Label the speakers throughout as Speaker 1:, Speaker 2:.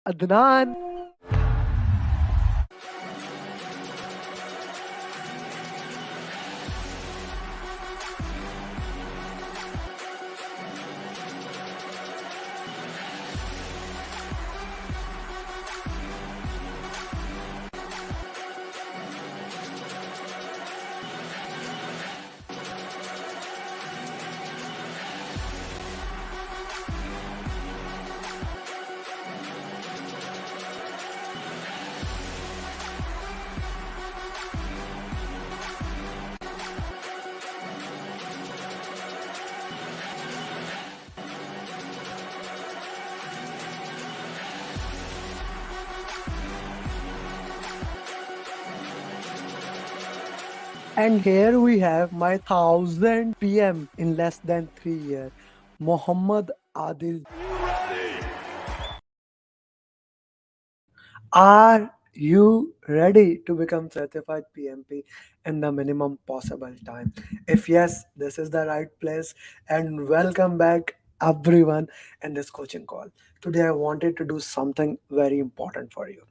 Speaker 1: Adnan. And here we have my 1000 PM in less than 3 years, Muhammad Adil. Are you ready to become certified PMP in the minimum possible time? If yes, this is the right place. And welcome back, everyone, in this coaching call. Today, I wanted to do something very important for you.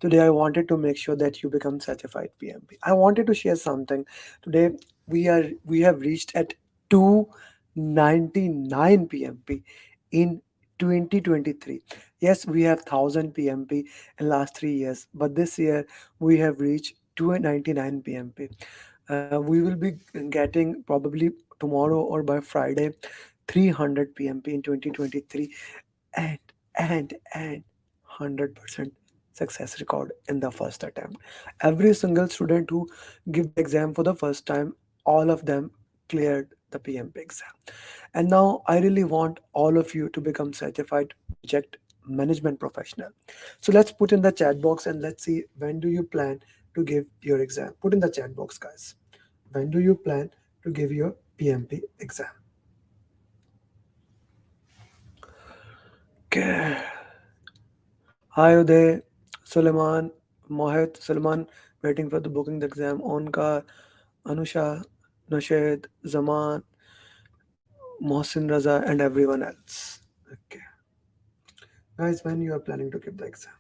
Speaker 1: Today, I wanted to make sure that you become certified PMP. I wanted to share something. Today, we have reached at 299 PMP in 2023. Yes, we have 1000 PMP in last 3 years, but this year we have reached 299 PMP. We will be getting probably tomorrow or by Friday 300 PMP in 2023, and and 100% success record in the first attempt. Every single student who give the exam for the first time, all of them cleared the PMP exam. And now I really want all of you to become certified project management professional. So let's put in the chat box and let's see, when do you plan to give your exam? Put in the chat box, guys. When do you plan to give your PMP exam? Okay. Hi Uday, Suleiman, Mohit, Salman, waiting for the booking the exam. Onkar, Anusha, Nashed, Zaman, Mohsin Raza, and everyone else. Okay. Guys, when you are planning to give the exam?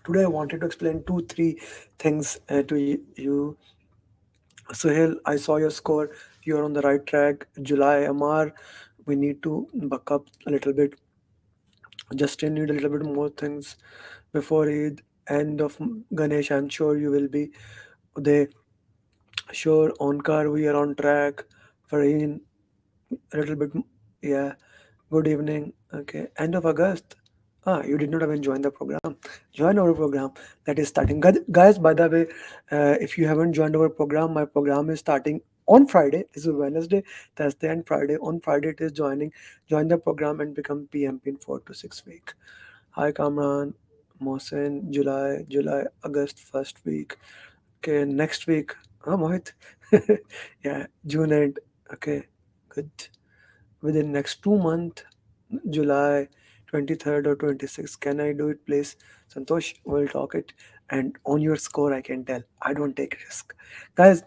Speaker 1: Today I wanted to explain two, three things to you. Suhail, I saw your score. You're on the right track. July, Amer, we need to buck up a little bit. Justin, need a little bit more things before Eid. End of Ganesh, I'm sure you will be. They sure on car we are on track. Fareen, a little bit, yeah. Good evening. Okay, end of August. Ah, you did not even join the program. Join our program that is starting. Guys, by the way, if you haven't joined our program, my program is starting on Friday. This is Wednesday, Thursday, and Friday. On Friday, it is joining. Join the program and become PMP in 4 to 6 weeks. Hi, Kamran, Mohsen, July, August, first week. Okay, next week. Ah, Mohit. Yeah, June end. Okay, good. Within next 2 months, July 23rd or 26th, can I do it, please? Santosh will talk it. And on your score, I can tell. I don't take risk. Guys,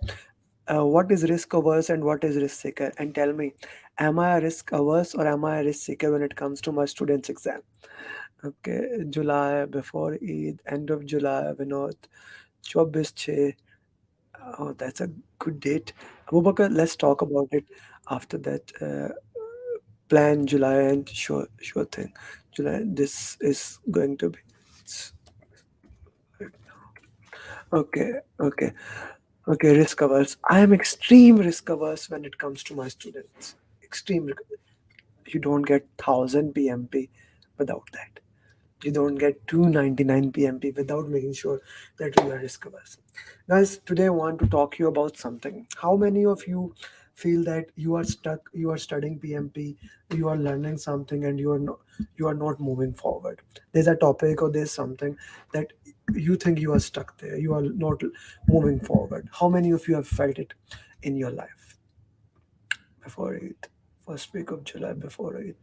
Speaker 1: what is risk averse and what is risk seeker? And tell me, am I a risk averse or am I a risk seeker when it comes to my students' exam? Okay, July before Eid, end of July, Vinod, 24 Oh, that's a good date. Abu Bakr, let's talk about it after that. Plan July and sure thing. July, this is going to be. it's- Okay, okay, okay. Risk averse. I am extreme risk averse when it comes to my students. Extreme. You don't get 1000 PMP without that. You don't get 299 PMP without making sure that you are risk averse. Guys, today I want to talk to you about something. How many of you feel that you are stuck, you are studying PMP, you are learning something and you are not moving forward? There's a topic or there's something that you think you are stuck there, you are not moving forward. How many of you have felt it in your life? Before it, first week of July, before it,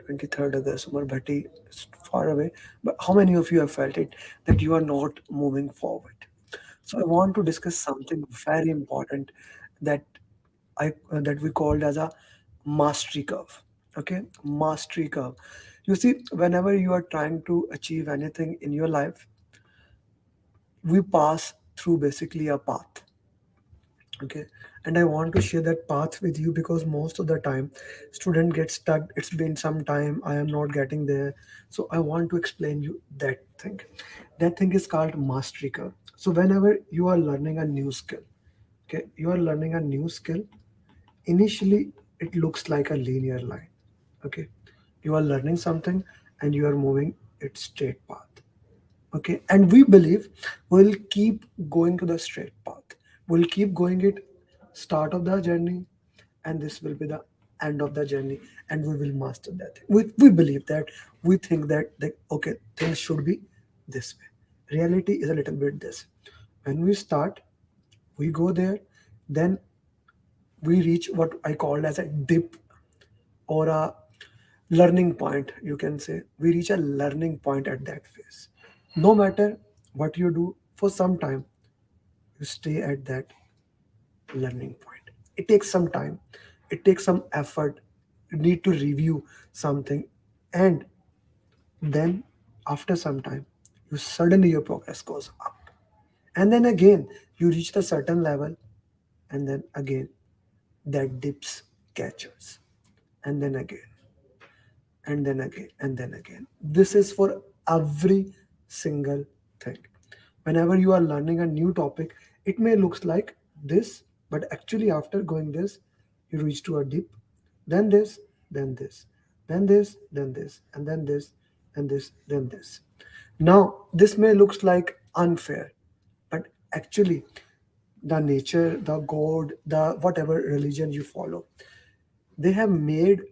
Speaker 1: 23rd August, Umar Bhatti is far away. But how many of you have felt it that you are not moving forward? So I want to discuss something very important that that we called as a mastery curve. Okay, mastery curve. You see, whenever you are trying to achieve anything in your life, we pass through basically a path. Okay, and I want to share that path with you because most of the time student gets stuck. It's been some time, I am not getting there. So I want to explain you that thing. That thing is called mastery curve. So whenever you are learning a new skill, okay, you are learning a new skill. Initially it looks like a linear line. Okay, you are learning something and you are moving its straight path. Okay, and we believe we'll keep going to the straight path, we'll keep going it start of the journey, and this will be the end of the journey, and we will master that thing. We believe that, we think that okay, things should be this way. Reality is a little bit this. When we start, we go there, then we reach what I called as a dip, or a learning point, you can say. We reach a learning point at that phase. No matter what you do for some time, you stay at that learning point. It takes some time, it takes some effort. You need to review something, and then after some time, you suddenly your progress goes up. And then again, you reach the certain level, and then again, that dips catches. And then again, and then again, and then again. This is for every single thing. Whenever you are learning a new topic, it may looks like this, but actually after going this, you reach to a dip, then this, then this, then this, then this, and then this, and this, then this. Now, this may looks like unfair, but actually the nature, the God, the whatever religion you follow, they have made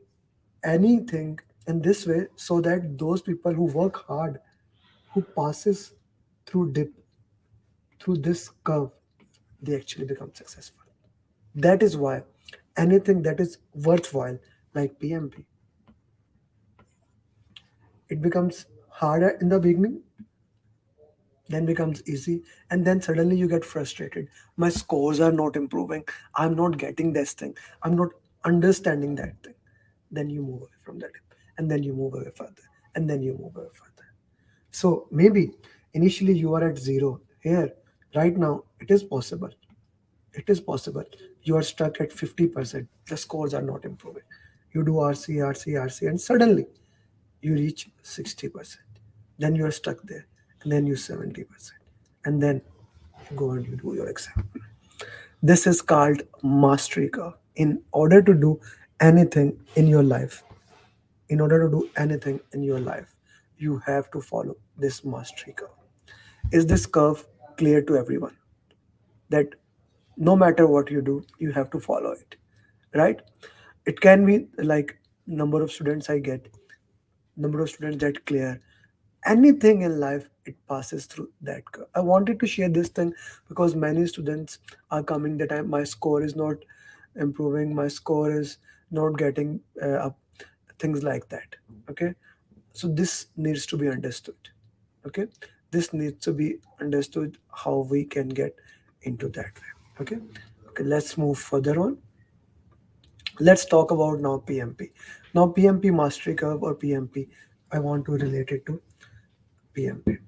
Speaker 1: anything in this way so that those people who work hard, who passes through dip, through this curve, they actually become successful. That is why anything that is worthwhile, like PMP, it becomes harder in the beginning, then becomes easy, and then suddenly you get frustrated. My scores are not improving, I'm not getting this thing, I'm not understanding that thing. Then you move away from that, and then you move away further, and then you move away further. So maybe initially you are at zero here. Right now, it is possible. It is possible. You are stuck at 50%. The scores are not improving. You do RC, RC, RC, and suddenly you reach 60%. Then you are stuck there. And then you 70%. And then you go and you do your exam. This is called mastery curve. In order to do anything in your life, in order to do anything in your life, you have to follow this mastery curve. Is this curve clear to everyone? That no matter what you do, you have to follow it, right? It can be like number of students I get, number of students that clear anything in life, it passes through that curve. I wanted to share this thing because many students are coming that my score is not improving, my score is not getting up, things like that. Okay, so this needs to be understood. Okay, this needs to be understood how we can get into that way. Okay, okay, let's move further on. Let's talk about now PMP. Now PMP mastery curve, or PMP, I want to relate it to PMP.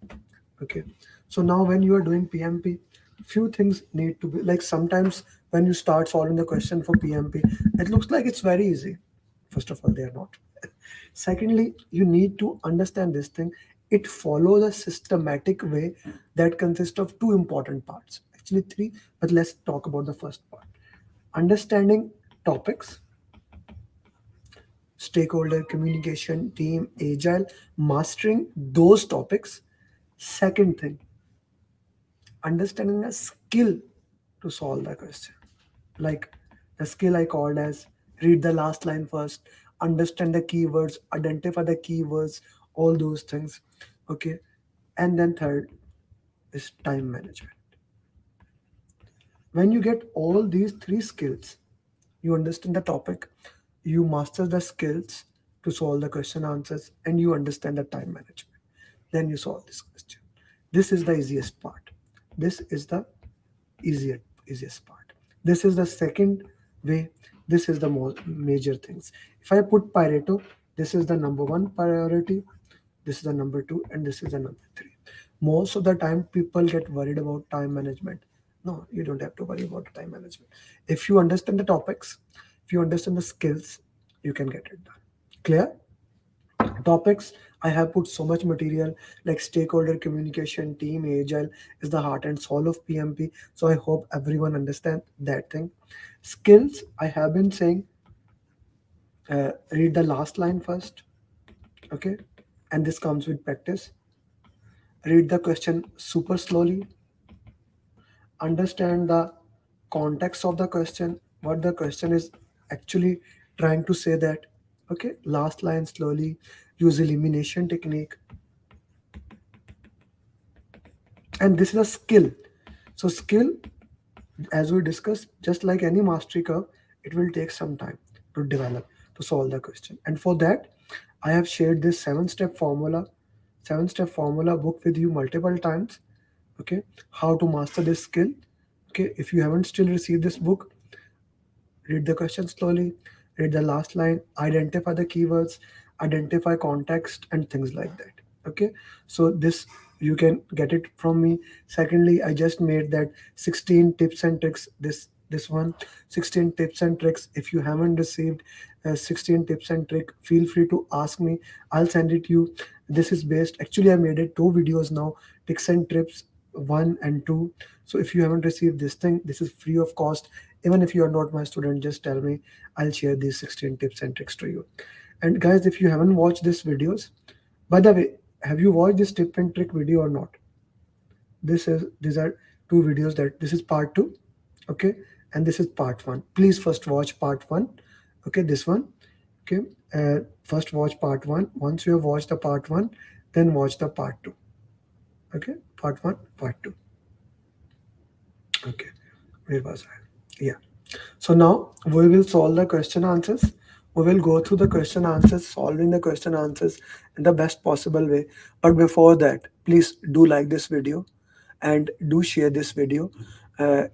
Speaker 1: Okay, so now when you are doing PMP, few things need to be like, sometimes when you start solving the question for PMP, it looks like it's very easy. First of all, they are not. Secondly, you need to understand this thing. It follows a systematic way that consists of two important parts, actually three, but let's talk about the first part. Understanding topics, stakeholder communication, team, agile, mastering those topics. Second thing, understanding a skill to solve the question. Like the skill I called as read the last line first, understand the keywords, identify the keywords, all those things. Okay. And then third is time management. When you get all these three skills, you understand the topic, you master the skills to solve the question answers, and you understand the time management. Then you solve this question. This is the easiest part. This is the easiest part. This is the second way This is the most major things. If I put Pareto, this is the number one priority, this is the number two, and this is the number three. Most of the time people get worried about time management. No, you don't have to worry about time management. If you understand the topics, if you understand the skills, you can get it done. Clear? Topics, I have put so much material, like stakeholder communication, team agile is the heart and soul of PMP. So I hope everyone understand that thing. Skills, I have been saying, read the last line first, okay, and this comes with practice. Read the question super slowly, understand the context of the question, what the question is actually trying to say that. Okay, last line slowly, use elimination technique, and this is a skill. So skill, as we discussed, just like any mastery curve, it will take some time to develop, to solve the question. And for that, I have shared this seven step formula book with you multiple times. Okay, how to master this skill. Okay, if you haven't still received this book, read the question slowly, read the last line, identify the keywords, identify context, and things like that. Okay, so this you can get it from me. Secondly, I just made that 16 tips and tricks. This one, 16 tips and tricks. If you haven't received 16 tips and trick, feel free to ask me. I'll send it to you. This is based. Actually, I made it two videos now. Tips and trips one and two. So if you haven't received this thing, this is free of cost. Even if you are not my student, just tell me. I'll share these 16 tips and tricks to you. And guys, if you haven't watched these videos, by the way, have you watched this tip and trick video or not? These are two videos. That this is part two, okay, and this is part one. Please first watch part one, okay, this one, okay. First watch part one. Once you have watched the part one, then watch the part two, okay. Part one, part two, okay. Where was I? Yeah. So now we will solve the question answers. We will go through the question answers, solving the question answers in the best possible way. But before that, please do like this video and do share this video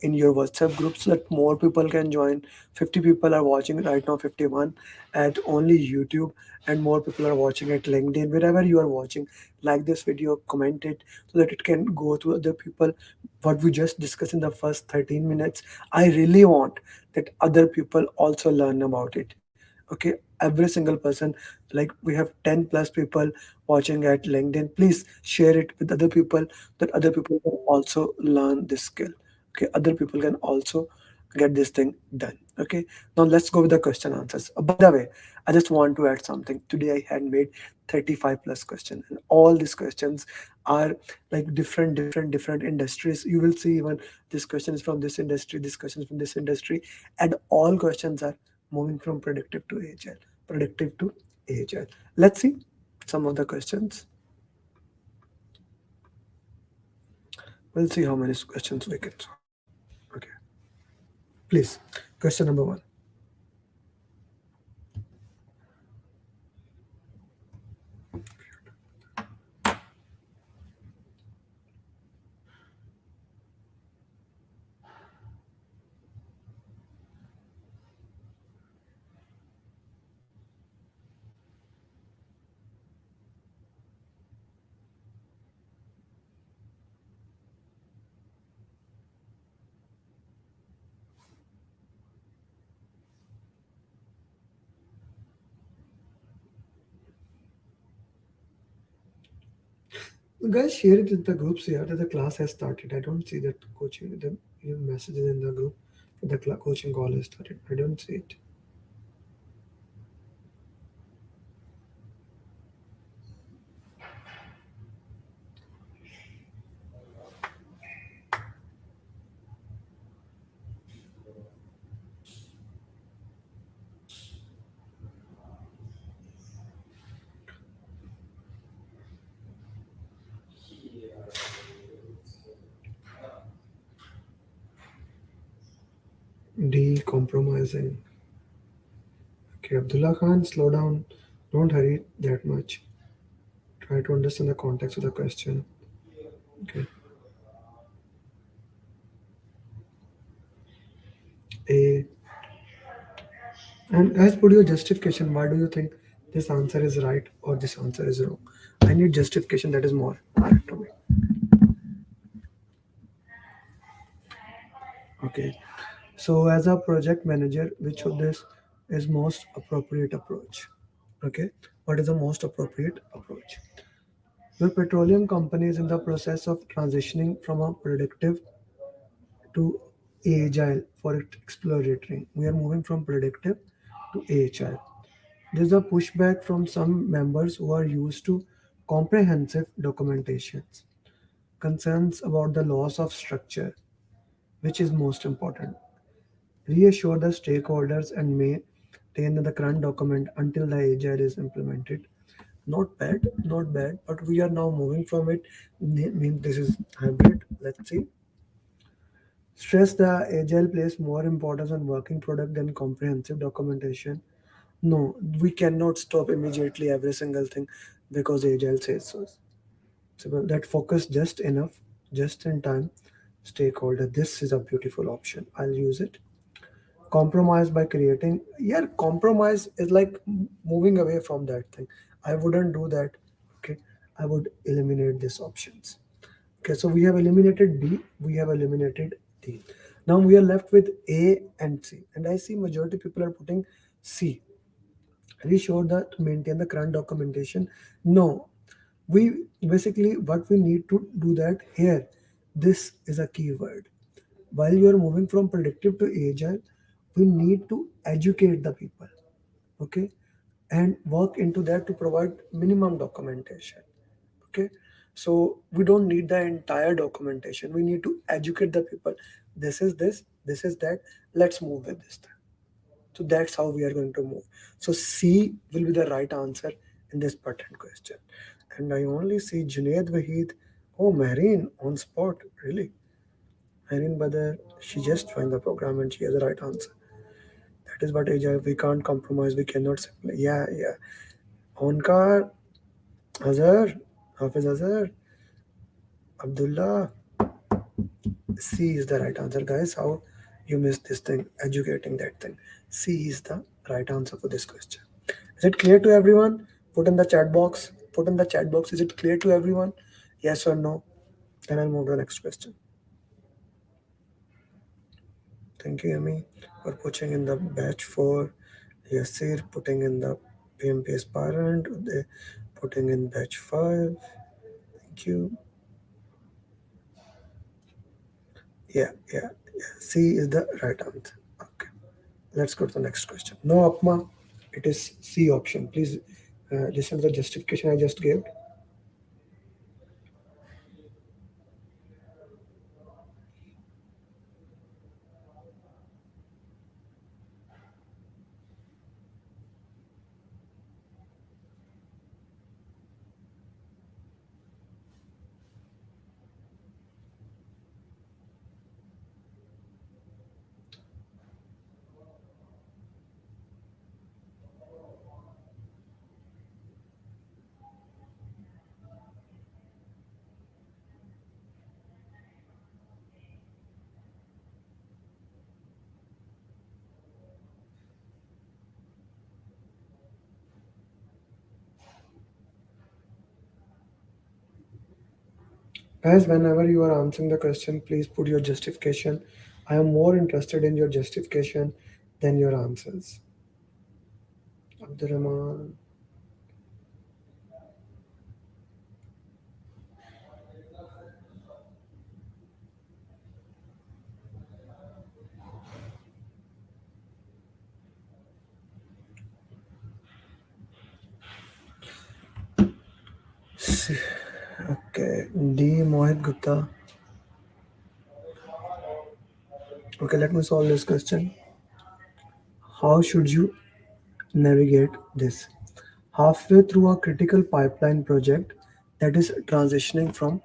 Speaker 1: in your WhatsApp group so that more people can join. 50 people are watching right now, 51 at only YouTube, and more people are watching at LinkedIn. Wherever you are watching, like this video, comment it so that it can go to other people. What we just discussed in the first 13 minutes, I really want that other people also learn about it. Okay, every single person, like we have 10 plus people watching at LinkedIn, please share it with other people, that other people can also learn this skill. Okay, other people can also get this thing done. Okay, now let's go with the question answers. By the way, I just want to add something. Today I had made 35 plus questions, and all these questions are like different industries. You will see even this question is from this industry, this question is from this industry, and all questions are moving from predictive to agile, predictive to agile. Let's see some of the questions. We'll see how many questions we can solve. Okay, please. Question number one. Guys, share it in the groups here that the class has started. I don't see that coaching, the messages in the group that the coaching call has started. I don't see it. Decompromising. Okay, Abdullah Khan, slow down. Don't hurry that much. Try to understand the context of the question. Okay. A And guys, put your justification. Why do you think this answer is right or this answer is wrong? I need justification that is more correct to me. Okay. So as a project manager, which of this is most appropriate approach? Okay. What is the most appropriate approach? Your petroleum company is in the process of transitioning from a predictive to agile for its exploratory. We are moving from predictive to agile. There's a pushback from some members who are used to comprehensive documentations, concerns about the loss of structure, which is most important. Reassure the stakeholders and maintain the current document until the agile is implemented. Not bad, not bad, but we are now moving from it. Mean this is hybrid. Let's see. Stress the agile place more importance on working product than comprehensive documentation. No, we cannot stop immediately every single thing because agile says so. So well, that focus just enough, just in time. Stakeholder, this is a beautiful option. I'll use it. Compromise by creating. Yeah, compromise is like moving away from that thing. I wouldn't do that. Okay, I would eliminate these options. Okay, so we have eliminated B, we have eliminated D. Now we are left with A and C, and I see majority people are putting C. Are you sure that to maintain the current documentation? No, we basically what we need to do that here. This is a keyword. While you are moving from predictive to agile, we need to educate the people, okay, and work into that to provide minimum documentation. Okay, so we don't need the entire documentation. We need to educate the people. This is that. Let's move with this thing. So that's how we are going to move. So C will be the right answer in this pattern question. And I only see Junaid Wahid. Oh, Marine on spot. Really? Marine Badar, she just joined the program and she has the right answer. That is what Agile. We can't compromise. We cannot simply. Yeah, yeah. Onkar, Azhar, Hafiz Azhar, Abdullah. C is the right answer, guys. How you missed this thing? Educating that thing. C is the right answer for this question. Is it clear to everyone? Put in the chat box. Put in the chat box. Is it clear to everyone? Yes or no? Then I'll move to the next question. Thank you, Amy, for putting in the batch for Yasir, putting in the PMP aspirant, putting in batch 5. Thank you. Yeah. C is the right answer. Okay. Let's go to the next question. No, Apma, it is C option. Please listen to the justification I just gave. Guys, whenever you are answering the question, please put your justification. I am more interested in your justification than your answers. Abdurrahman. Okay, D. Mohit Gupta. Okay, let me solve this question. How should you navigate this? Halfway through a critical pipeline project that is transitioning from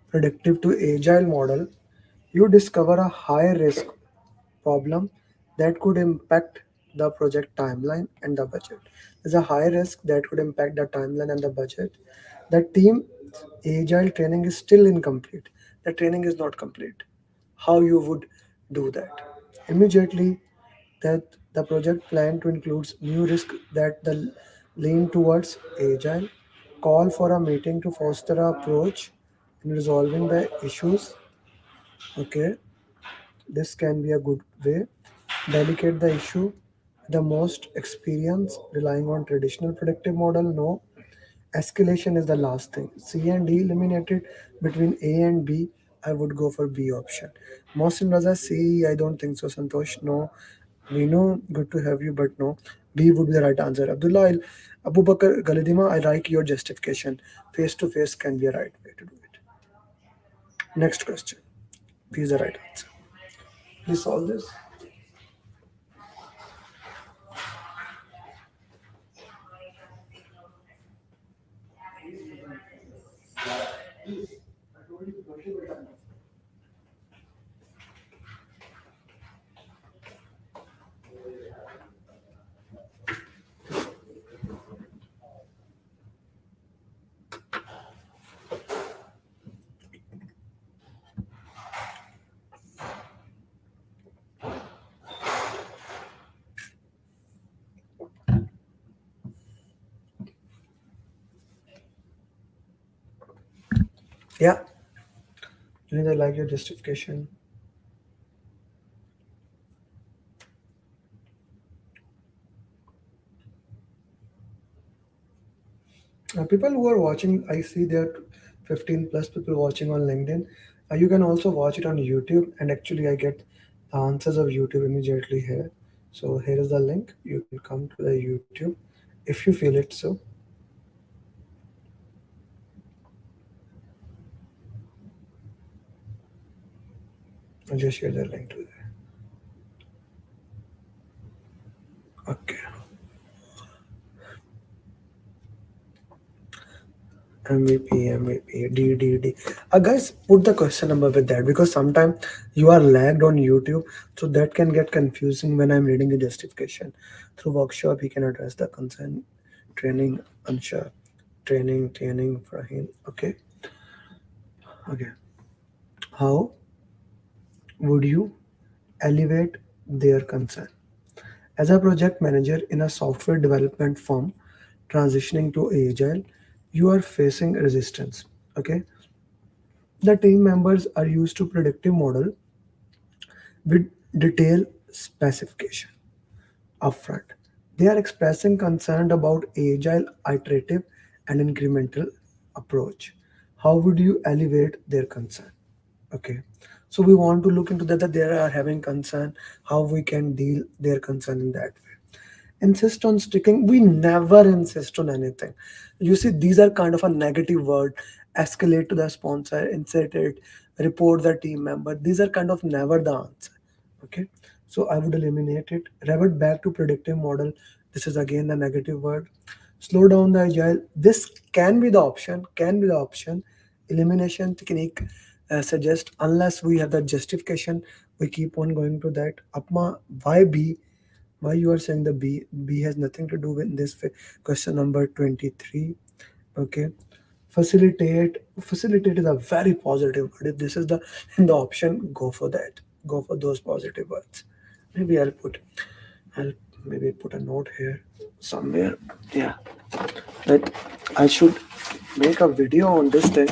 Speaker 1: predictive to agile model, you discover a high risk problem that could impact the project timeline and the budget. There's a high risk that could impact the timeline and the budget. The team agile training is still incomplete. The training is not complete. How you would do that? Immediately that The project plan to include new risk that the lean towards agile, call for a meeting to foster a approach in resolving the issues. Okay, this can be a good way. Delegate the issue. The most experience relying on traditional predictive model. No, escalation is the last thing. C and D eliminated between A and B. I would go for B option. Mohsin Raza C. I don't think so. Santosh, no. We know, good to have you, but no. B would be the right answer. Abdullah Abu Bakr Galidima, I like your justification. Face to face can be a right way to do it. Next question. B is the right answer. Please solve this. Yeah, you need to like your justification. People who are watching, I see there are 15 plus people watching on LinkedIn. You can also watch it on YouTube, and actually, I get the answers of YouTube immediately here. So, here is the link. You can come to the YouTube if you feel it. So, I'll just share the link to there. Okay. MVP, D. Guys, put the question number with that because sometimes you are lagged on YouTube, so that can get confusing when I'm reading the justification. Through workshop, he can address the concern. Training, unsure. Training for him. Okay. How would you elevate their concern? As a project manager in a software development firm transitioning to Agile, you are facing resistance. Okay, the team members are used to predictive model with detailed specification upfront. They are expressing concern about agile, iterative, and incremental approach. How would you elevate their concern? Okay, so we want to look into that they are having concern, how we can deal their concern in that way. Insist on sticking, we never insist on anything. You see, these are kind of a negative word. Escalate to the sponsor, insert it, report the team member, these are kind of never the answer. Okay, so I would eliminate it. Revert back to predictive model, this is again the negative word. Slow down the agile, this can be the option. Elimination technique suggest, unless we have the justification, we keep on going to that. Apma, why B? Why you are saying the B has nothing to do with this question number 23. Okay, facilitate is a very positive word. If this is the option, go for that, go for those positive words. Maybe I'll maybe put a note here somewhere. Yeah, that I should make a video on this thing,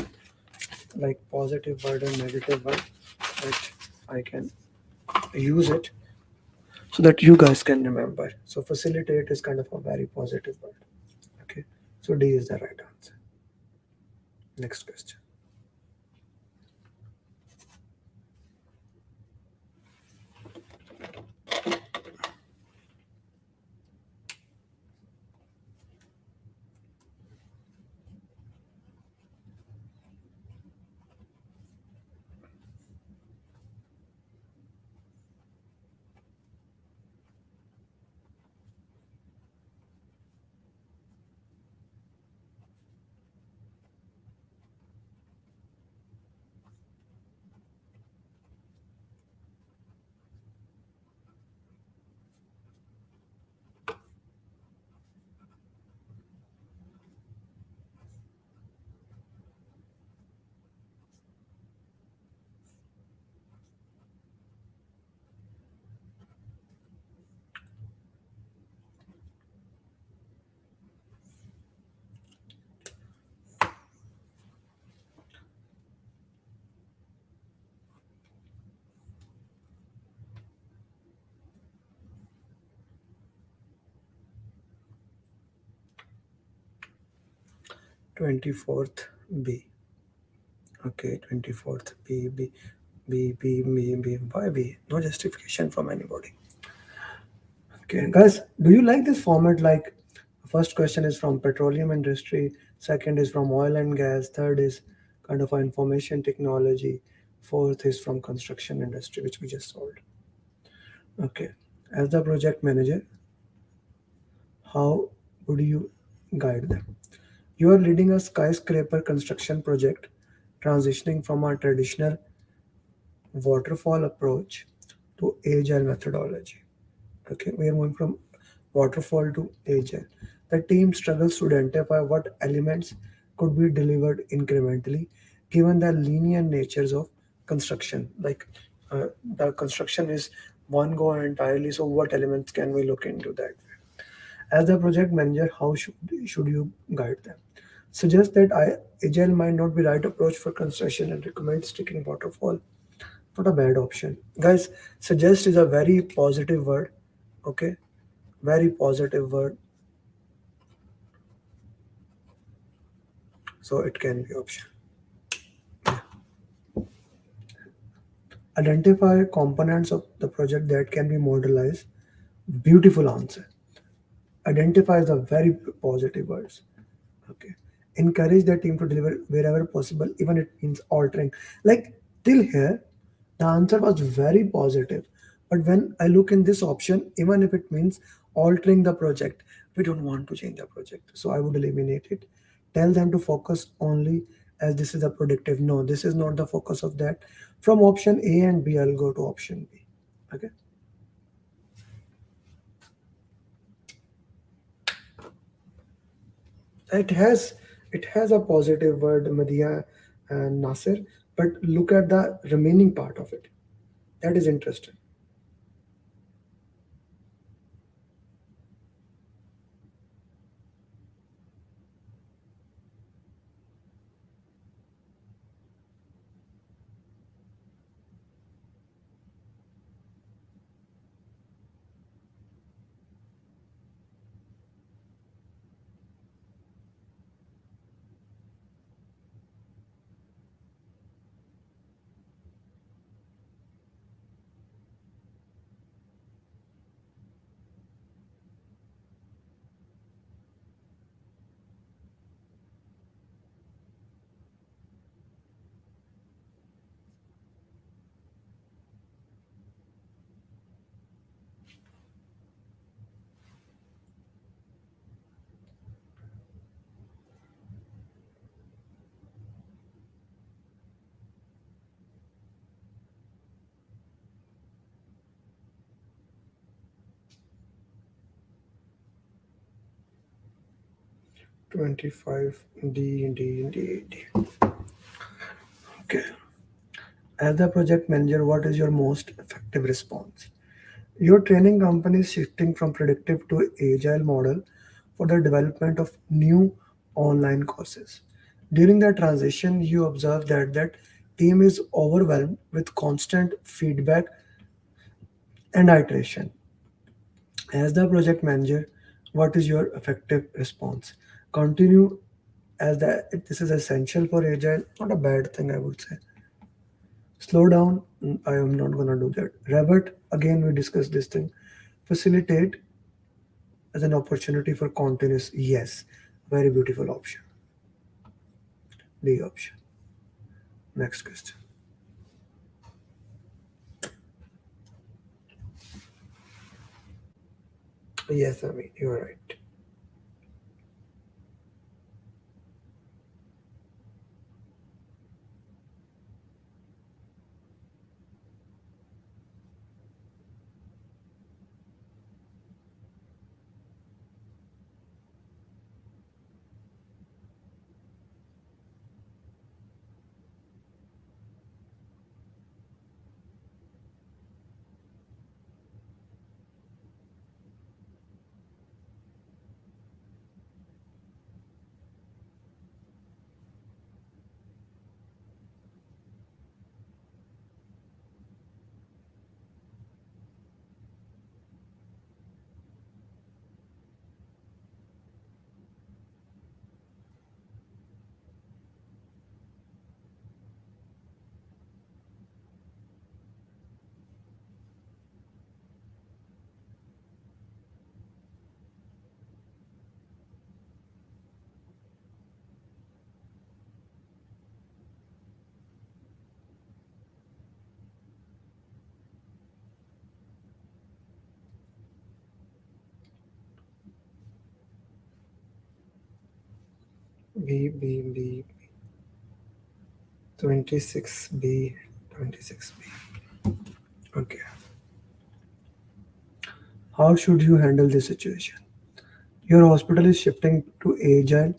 Speaker 1: like positive word and negative word, that I can use it so that you guys can remember. So facilitate is kind of a very positive word. Okay. So D is the right answer. Next question. 24th B. Okay, 24th B, B, B, B, B, B. Why B? No justification from anybody. Okay, guys, do you like this format? Like, first question is from petroleum industry, second is from oil and gas, third is kind of information technology, fourth is from construction industry, which we just solved. Okay, as the project manager, how would you guide them? You are leading a skyscraper construction project, transitioning from a traditional waterfall approach to agile methodology. Okay, we are moving from waterfall to agile. The team struggles to identify what elements could be delivered incrementally given the linear natures of construction. Like the construction is one go entirely, so what elements can we look into that? As a project manager, how should you guide them? Suggest that agile might not be right approach for construction and recommend sticking waterfall. Not a bad option. Guys, suggest is a very positive word. Okay, very positive word, so it can be option. Identify components of the project that can be modelized. Beautiful answer. Identify the very positive words. Okay. Encourage the team to deliver wherever possible, even it means altering. Like till here, the answer was very positive. But when I look in this option, even if it means altering the project, we don't want to change the project. So I would eliminate it. Tell them to focus only as this is a predictive. No, this is not the focus of that. From option A and B, I'll go to option B. Okay. It has it has a positive word, Madhya and Nasir, but look at the remaining part of it. That is interesting. 25 D D D D. Okay. As the project manager, what is your most effective response? Your training company is shifting from predictive to agile model for the development of new online courses. During the transition, you observe that team is overwhelmed with constant feedback and iteration. As the project manager, what is your effective response? Continue as this is essential for agile, not a bad thing, I would say. Slow down, I am not gonna do that. Rabbit, again we discussed this thing. Facilitate as an opportunity for continuous, yes, very beautiful option. D option. Next question. Yes, I mean you're right. B 26B 26B. Okay. How should you handle this situation? Your hospital is shifting to Agile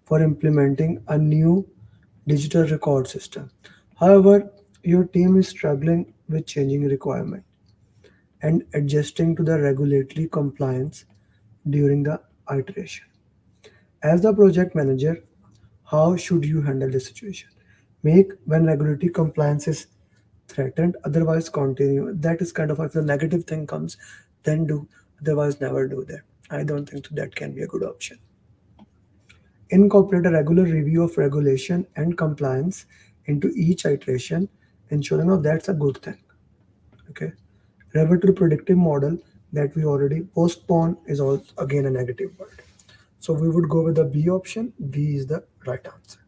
Speaker 1: for implementing a new digital record system. However, your team is struggling with changing requirements and adjusting to the regulatory compliance during the iteration. As the project manager, how should you handle the situation? Make when regulatory compliance is threatened, otherwise continue. That is kind of if the negative thing comes, then do, otherwise never do that. I don't think that can be a good option. Incorporate a regular review of regulation and compliance into each iteration, ensuring that that's a good thing. Okay. Revert to the predictive model that we already postpone is also again a negative word. So we would go with the B option. B is the right answer.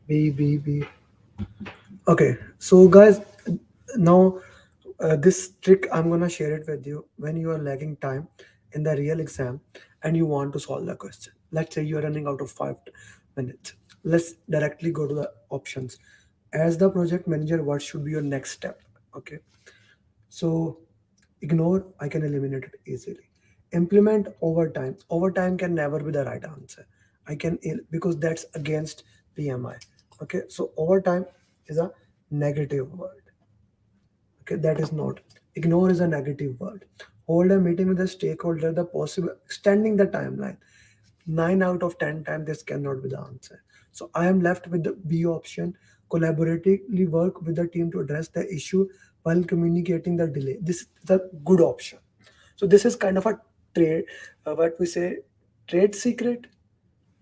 Speaker 1: B, B, B. Okay, so guys, now this trick I'm gonna share it with you when you are lagging time in the real exam and you want to solve the question. Let's say you are running out of 5 minutes. Let's directly go to the options. As the project manager, what should be your next step? Okay, so ignore, I can eliminate it easily. Implement overtime. Overtime can never be the right answer. Because that's against PMI. Okay, so overtime is a negative word. Okay, that is not. Ignore is a negative word. Hold a meeting with the stakeholder, the possible extending the timeline. 9 out of 10 times this cannot be the answer. So I am left with the B option. Collaboratively work with the team to address the issue while communicating the delay. This is a good option. So this is kind of a trade, what we say, trade secret,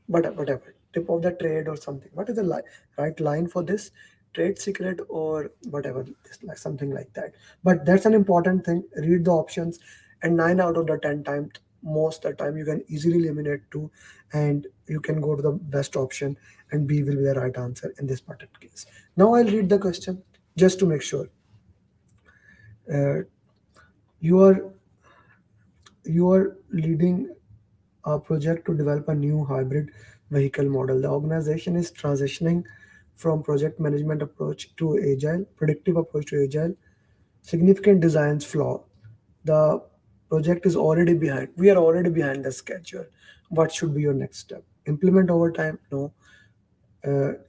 Speaker 1: but whatever, tip of the trade or something. What is the right line for this? Trade secret or whatever, like something like that. But that's an important thing. Read the options, and 9 out of the 10 times, most of the time, you can easily eliminate two, and you can go to the best option, and B will be the right answer in this particular case. Now I'll read the question just to make sure. Uh, you are you are leading a project to develop a new hybrid vehicle model. The organization is transitioning from project management approach to agile, predictive approach to agile. Significant designs flaw. The project is already behind. We are already behind the schedule. What should be your next step? Implement overtime? No.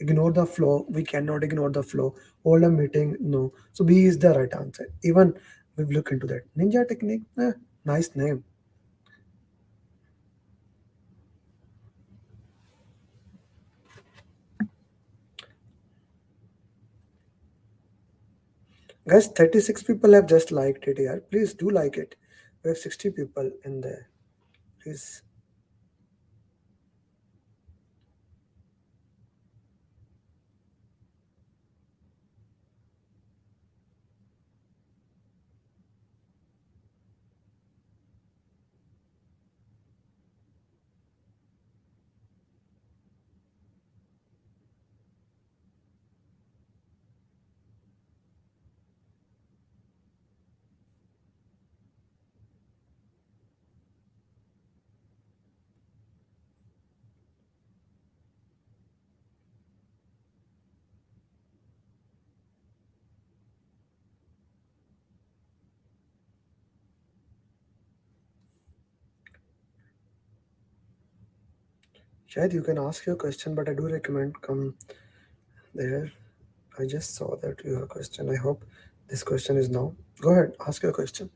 Speaker 1: Ignore the flaw. We cannot ignore the flaw. Hold a meeting? No. So B is the right answer. Even we've looked into that. Ninja technique? Nice name. Guys, 36 people have just liked it here. Please do like it. We have 60 people in there. Please. Shahid, you can ask your question, but I do recommend come there. I just saw that you have a question. I hope this question is now. Go ahead, ask your question.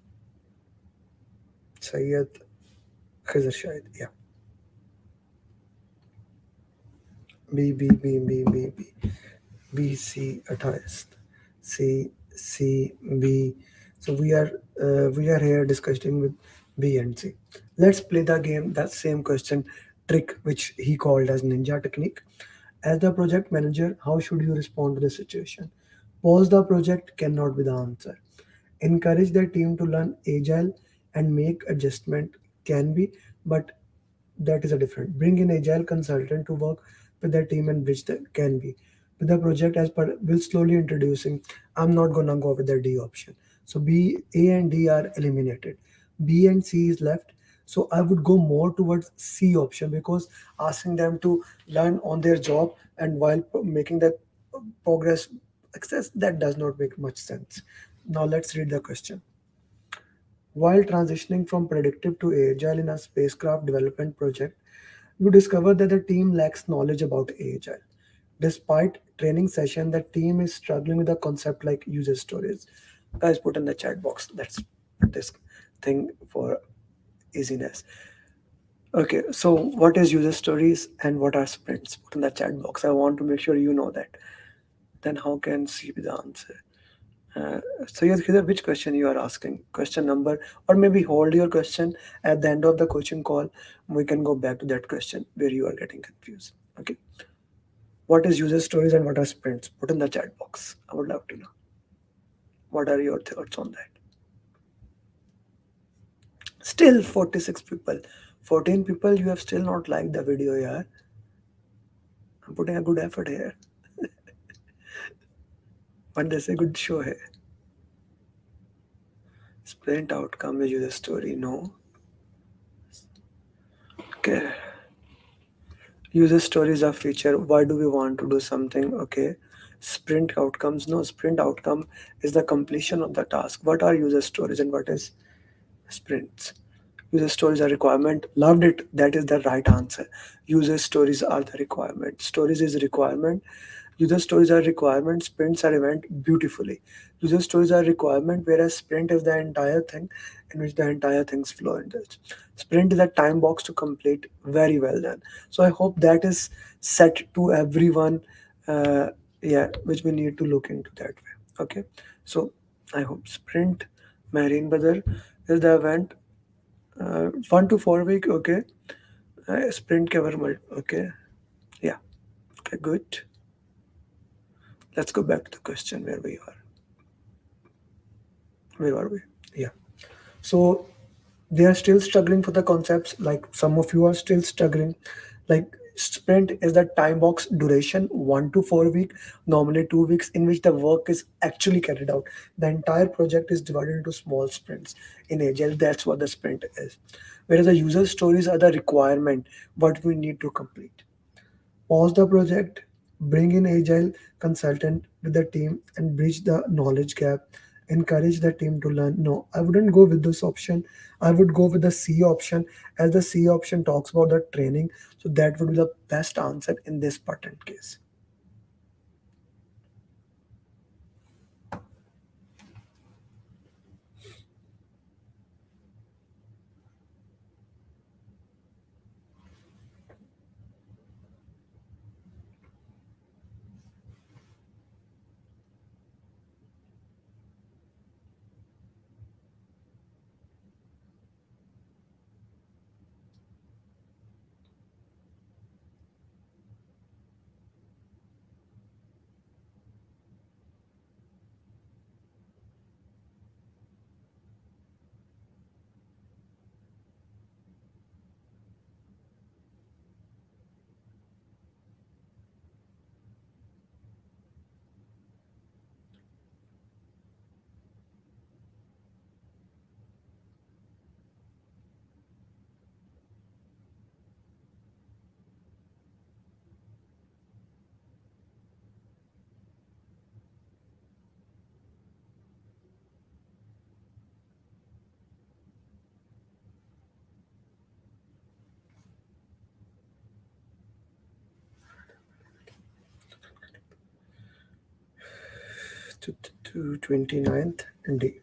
Speaker 1: Sayyid Khizr Shahid. Yeah. B B B B B B B C 28 C C B. So we are here discussing with B and C. Let's play the game. That same question trick which he called as ninja technique. As the project manager, how should you respond to the situation? Pause the project cannot be the answer. Encourage the team to learn agile and make adjustment can be, but that is a different. Bring in agile consultant to work with the team and bridge the can be. With the project as per will slowly introducing. I'm not gonna go with the D option. So B, A and D are eliminated. B and C is left. So I would go more towards C option because asking them to learn on their job and while making the progress access that does not make much sense. Now let's read the question. While transitioning from predictive to agile in a spacecraft development project, you discover that the team lacks knowledge about agile. Despite training session, the team is struggling with a concept like user stories. Guys, put in the chat box. Let's put this thing for easiness. Okay, so what is user stories and what are sprints? Put in the chat box. I want to make sure you know that. Then how can C be the answer? So yes, Khidr, which question you are asking? Question number, or maybe hold your question at the end of the coaching call. We can go back to that question where you are getting confused. Okay. What is user stories and what are sprints? Put in the chat box. I would love to know. What are your thoughts on that? Still 46 people. 14 people, you have still not liked the video, yeah. I'm putting a good effort here. But there's a good show here. Sprint outcome is user story. No. Okay. User stories are feature. Why do we want to do something? Okay. Sprint outcomes. No, sprint outcome is the completion of the task. What are user stories and what is sprints? User stories are requirement. Loved it. That is the right answer. User stories are the requirement. Stories is requirement. User stories are requirement. Sprints are event beautifully. User stories are requirement, whereas sprint is the entire thing in which the entire things flow in this. Sprint is a time box to complete. Very well done. So I hope that is set to everyone. Uh, yeah, which we need to look into that way. Okay. So I hope sprint, Marine Brother, is the event 1 to 4 week. Okay. Sprint cover okay. Yeah. Okay, good. Let's go back to the question where we are. Where are we? Yeah. So they are still struggling for the concepts. Like some of you are still struggling. Like sprint is the time box duration 1 to 4 week, normally 2 weeks, in which the work is actually carried out. The entire project is divided into small sprints. In Agile, that's what the sprint is. Whereas the user stories are the requirement, what we need to complete. Pause the project, bring in agile consultant with the team and bridge the knowledge gap, encourage the team to learn. No, I wouldn't go with this option. I would go with the C option, as the C option talks about the training. So that would be the best answer in this patent case. to 29th. D.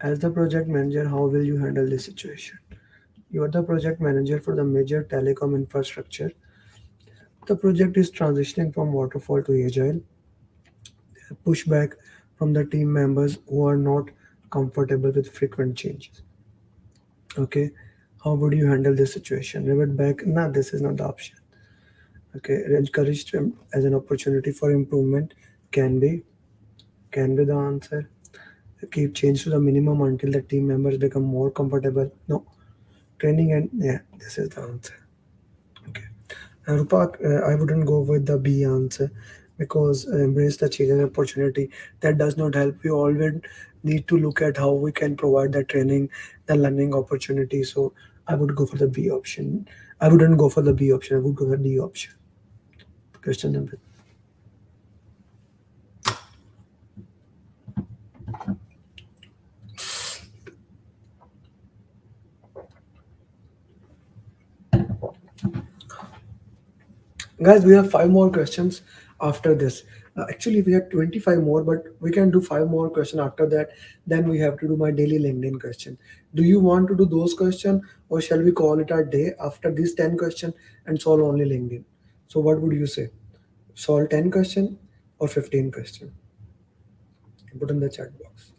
Speaker 1: As the project manager, how will you handle this situation? You are the project manager for the major telecom infrastructure. The project is transitioning from waterfall to agile. Pushback from the team members who are not comfortable with frequent changes. Okay, how would you handle this situation? Revert back? Nah, this is not the option. Okay, encourage them as an opportunity for improvement. Can be, can be the answer. Keep change to the minimum until the team members become more comfortable. No, training and yeah, this is the answer. Okay. Rupak, I wouldn't go with the B answer because embrace the change and opportunity. That does not help. We always need to look at how we can provide the training, the learning opportunity. So I would go for the B option. I wouldn't go for the B option. I would go for the D option. Question number. Guys, we have five more questions after this. Actually, we have 25 more, but we can do five more questions after that. Then we have to do my daily LinkedIn question. Do you want to do those questions, or shall we call it a day after these 10 questions and solve only LinkedIn? So, what would you say? Solve 10 questions or 15 questions? Put in the chat box.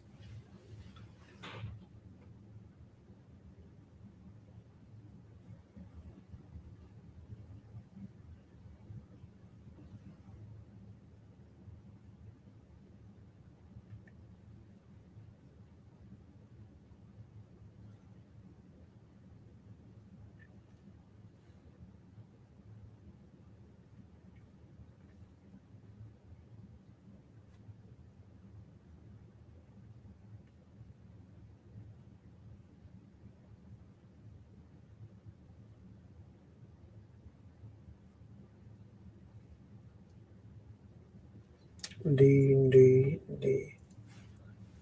Speaker 1: D.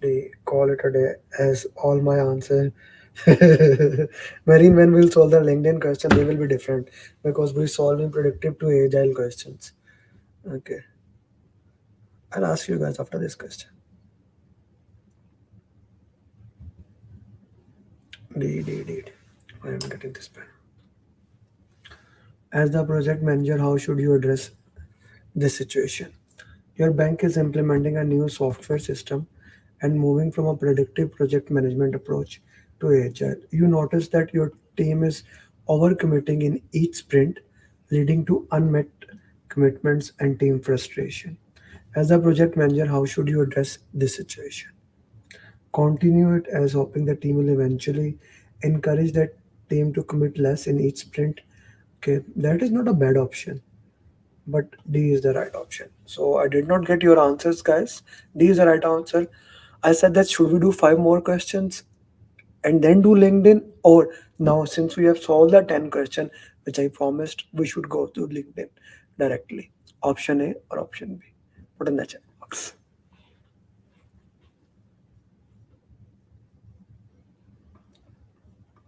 Speaker 1: They call it a day as all my answer. Marine, when we'll solve the LinkedIn question, they will be different because we're solving predictive to agile questions. Okay, I'll ask you guys after this question. D. I am getting this pen. As the project manager, how should you address this situation? Your bank is implementing a new software system and moving from a predictive project management approach to agile. You notice that your team is overcommitting in each sprint, leading to unmet commitments and team frustration. As a project manager, how should you address this situation? Continue it as hoping the team will eventually encourage that team to commit less in each sprint. Okay, that is not a bad option, but D is the right option. So I did not get your answers, guys. D is the right answer. I said that should we do five more questions and then do LinkedIn, or now since we have solved the 10 question which I promised, we should go to LinkedIn directly. Option A or option B. Put in the chat box.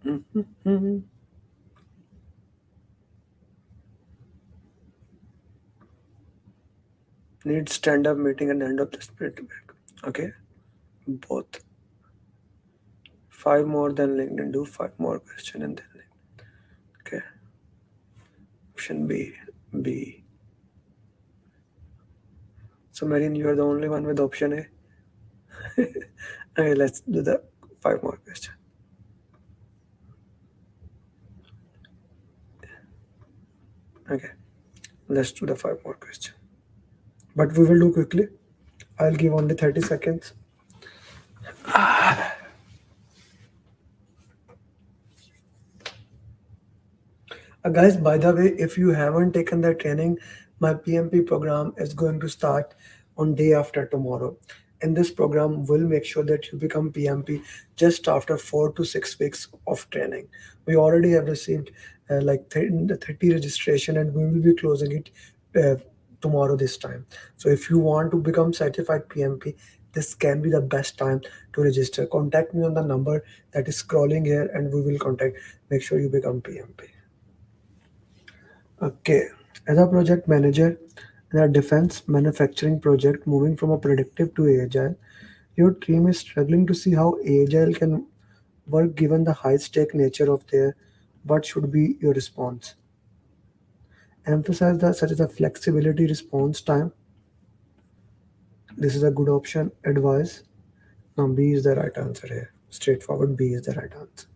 Speaker 1: Mhm. Need stand up meeting and end of the sprint break. Okay, both. Five more than LinkedIn. Do five more question and then LinkedIn. Okay. Option B. B. So Marian, you are the only one with option A. Okay, let's do the five more question. Okay, let's do the five more question. But we will do quickly. I'll give only 30 seconds. Guys, by the way, if you haven't taken the training, my PMP program is going to start on day after tomorrow. And this program will make sure that you become PMP just after 4 to 6 weeks of training. We already have received like 30 registration, and we will be closing it uh, tomorrow this time. So if you want to become certified PMP, this can be the best time to register. Contact me on the number that is scrolling here, and we will contact. Make sure you become PMP. Okay, as a project manager, In a defense manufacturing project moving from a predictive to agile, your team is struggling to see how agile can work given the high stake nature of their what should be your response. Emphasize that such as a flexibility response time. This is a good option. Advice. Now B is the right answer here. Straightforward B is the right answer.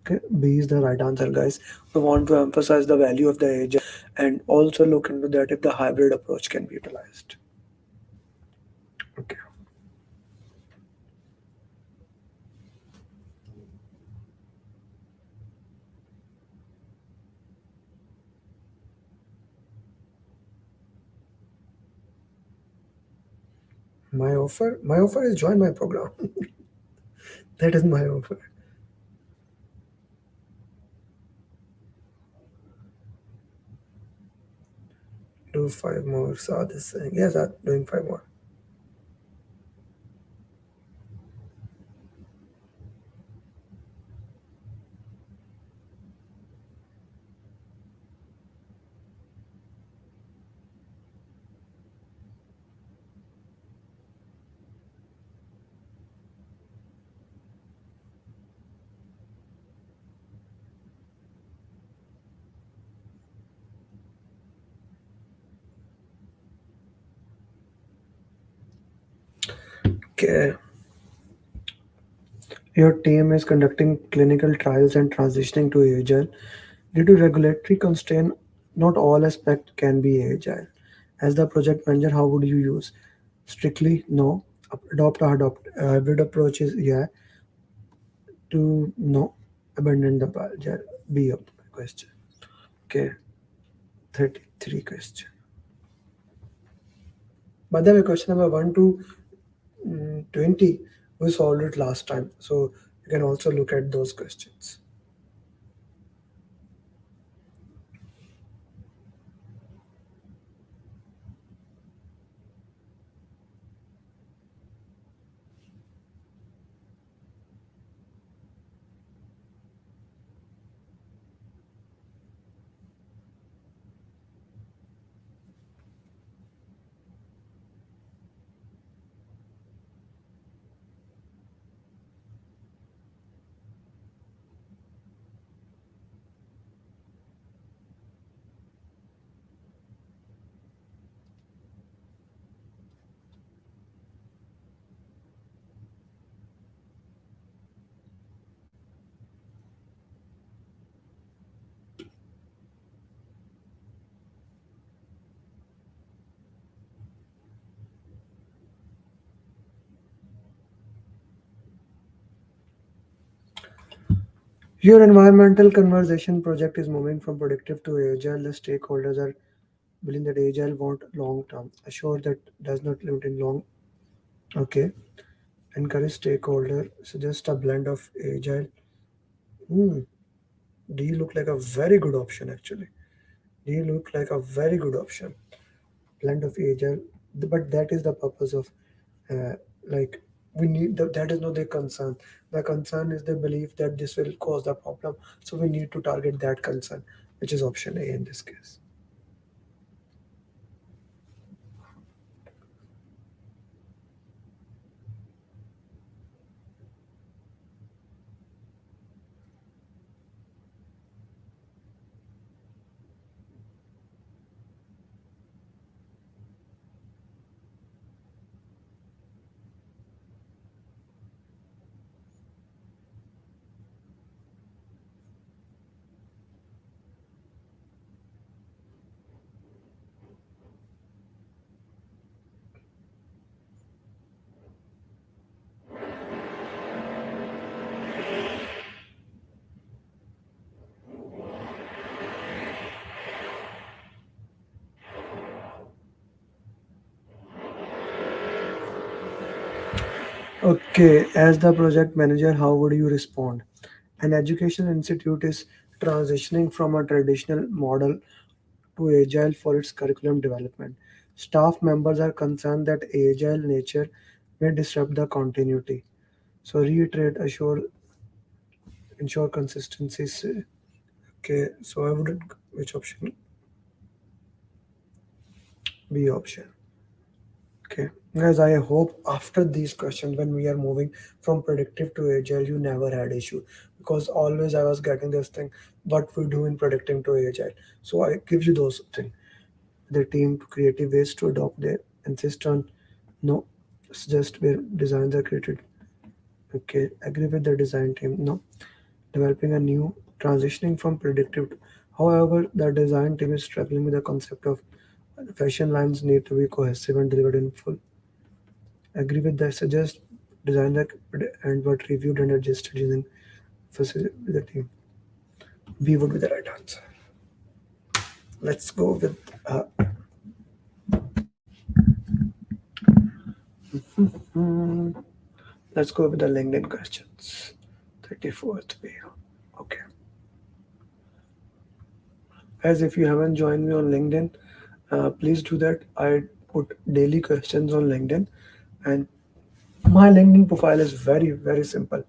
Speaker 1: Okay, B is the right answer, guys. We want to emphasize the value of the agile and also look into that if the hybrid approach can be utilized. Okay. My offer is join my program. That is my offer. Do five more. Saw this saying. Yes, I'm doing five more. Okay. Your team is conducting clinical trials and transitioning to agile. Due to regulatory constraint, not all aspects can be agile. As the project manager, how would you use? Strictly no. Adopt hybrid approaches, yeah. To no. Abandon the agile. Be up question. Okay. 33 question. By the way, question number 1 to 20, we solved it last time. So you can also look at those questions. Your environmental conversation project is moving from predictive to agile. The stakeholders are believing that agile want long term. Assure that does not limit in long. Okay. Encourage stakeholder. Suggest a blend of agile. Hmm. D look like a very good option actually. D look like a very good option. Blend of agile. But that is the purpose of uh, like we need that is not their concern. The concern is the belief that this will cause the problem, so we need to target that concern, which is option A in this case. Okay, as the project manager, how would you respond? An education institute is transitioning from a traditional model to agile for its curriculum development. Staff members are concerned that agile nature may disrupt the continuity. So reiterate, ensure consistency. Okay, so I would which option? B option. Okay, guys, I hope after these questions, when we are moving from predictive to agile, you never had issue, because always I was getting this thing, what we do in predicting to agile. So I give you those things. The team to creative ways to adopt. They insist on no, suggest where designs are created. Okay, agree with the design team. No, developing a new transitioning from predictive. However, the design team is struggling with the concept of fashion lines need to be cohesive and delivered in full. Agree with that. Suggest design that and what reviewed and adjusted using facility with the team. B would be the right answer. Let's go with uh, hmm, let's go with the LinkedIn questions. 34th way. Okay. As if you haven't joined me on LinkedIn, please do that. I put daily questions on LinkedIn, and my LinkedIn profile is very simple.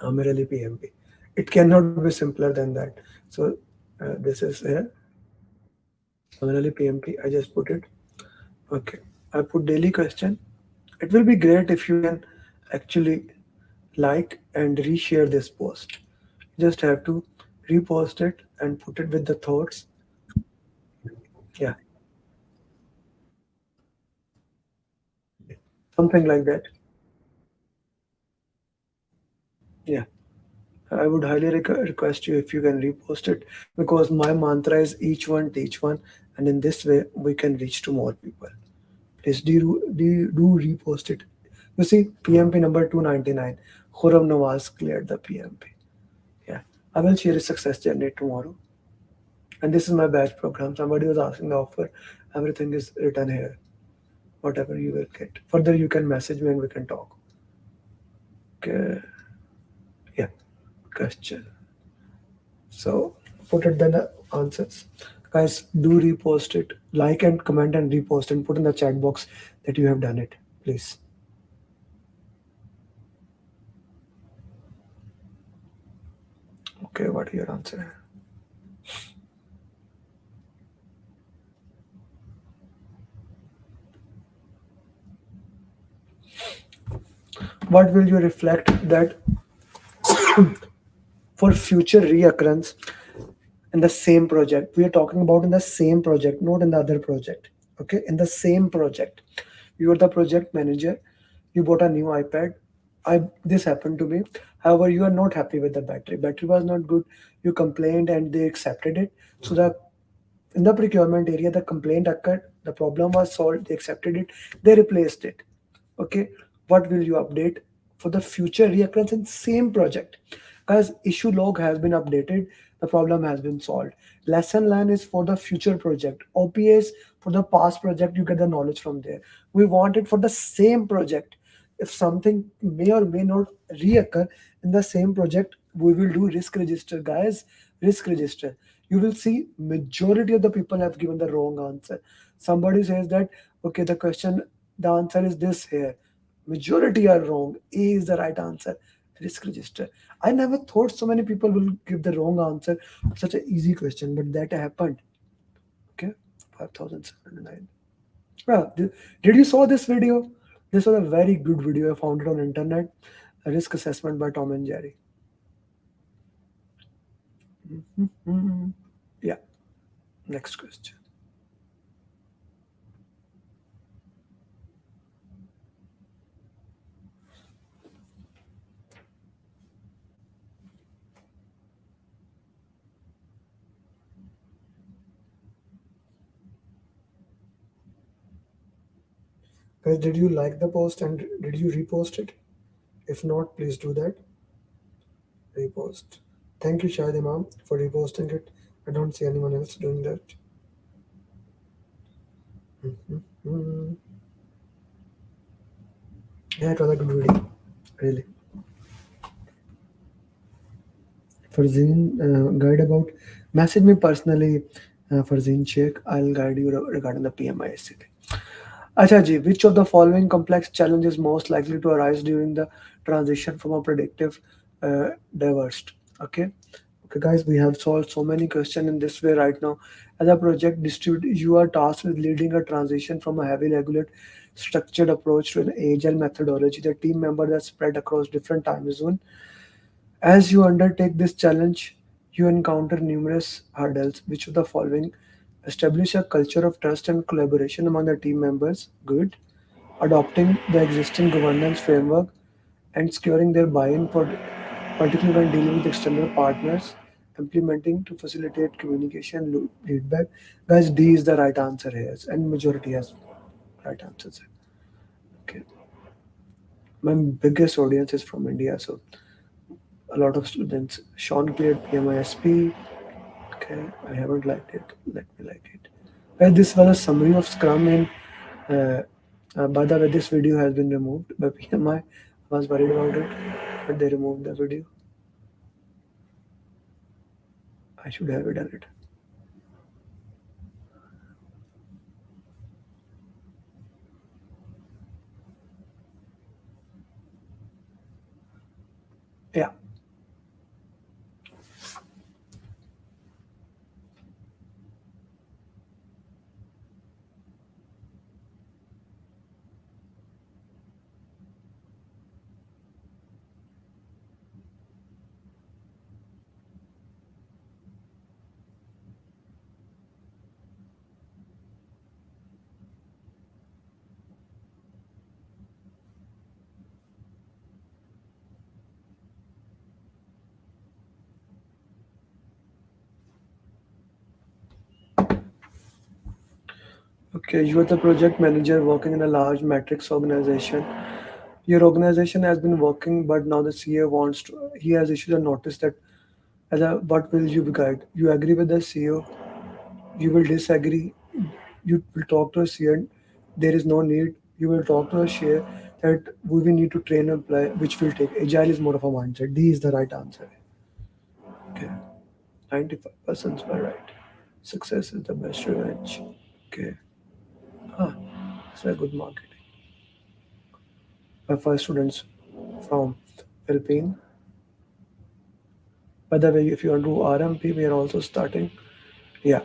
Speaker 1: Amer PMP. It cannot be simpler than that. So this is here. Amer PMP. I just put it. Okay. I put daily question. It will be great if you can actually like and reshare this post. Just have to repost it and put it with the thoughts. Yeah, something like that. Yeah. I would highly request you if you can repost it, because my mantra is each one teach one, and in this way we can reach to more people. Please do repost it. You see, PMP number 299, Khurram Nawaz cleared the PMP. Yeah, I will share a success journey tomorrow, and this is my batch program. Somebody was asking the offer, everything is written here. Whatever you will get. Further, you can message me and we can talk. Okay. Yeah, question. So put it then the answers. Guys, do repost it. Like and comment and repost and put in the chat box that you have done it. Please. Okay, what are your answer? What will you reflect that for future reoccurrence in the same project? We are talking about in the same project, not in the other project. Okay, in the same project. You are the project manager. You bought a new iPad. I This happened to me. However, you are not happy with the battery. Battery was not good. You complained and they accepted it. So the in the procurement area, the complaint occurred. The problem was solved. They accepted it. They replaced it. Okay, what will you update for the future reoccurrence in same project? Guys, issue log has been updated, the problem has been solved. Lesson learned is for the future project. OPS for the past project, you get the knowledge from there. We want it for the same project. If something may or may not reoccur in the same project, we will do risk register. Guys, risk register. You will see majority of the people have given the wrong answer. Somebody says that, okay, the answer is this here. Majority are wrong. A is the right answer. Risk register. I never thought so many people will give the wrong answer to such an easy question, but that happened. Okay, 5,709. Well, did you saw this video? This was a very good video. I found it on internet. A risk assessment by Tom and Jerry. Mhm. Yeah. Next question. Guys, did you like the post and did you repost it? If not, please do that. Repost. Thank you, Shahid Imam, for reposting it. I don't see anyone else doing that. Mhm. Yeah, it was a good video. Really. Farzeen, guide about. Message me personally, Farzeen Sheikh. I'll guide you regarding the PMI SCP. Acha ji, which of the following complex challenges most likely to arise during the transition from a predictive diverse? Okay. Okay, guys, we have solved so many questions in this way right now. As a project distribute, you are tasked with leading a transition from a heavy regulate structured approach to an agile methodology. The team members are spread across different time zones. As you undertake this challenge, you encounter numerous hurdles. Which of the following establish a culture of trust and collaboration among the team members? Good. Adopting the existing governance framework and securing their buy-in for particularly when dealing with external partners, implementing to facilitate communication feedback. Guys, D is the right answer here, and majority has right answers. Okay, my biggest audience is from India, so a lot of students. Sean cleared PMISP. Okay, I haven't liked it. Let me like it. This was a summary of Scrum in. Uh, by the way, this video has been removed by PMI. I was worried about it, but they removed the video. I should have done it. Yeah. Okay, you are the project manager working in a large matrix organization. Your organization has been working, but now the CA wants to. He has issued a notice that as a what will you guide? You agree with the CEO. You will disagree. You will talk to a CA. There is no need. You will talk to a share that we will need to train and apply, which will take. Agile is more of a mindset. D is the right answer. Okay, 95% were right. Success is the best revenge. Okay, ah, it's a good marketing. My first students from Philippines. By the way, if you want to do RMP, we are also starting. Yeah,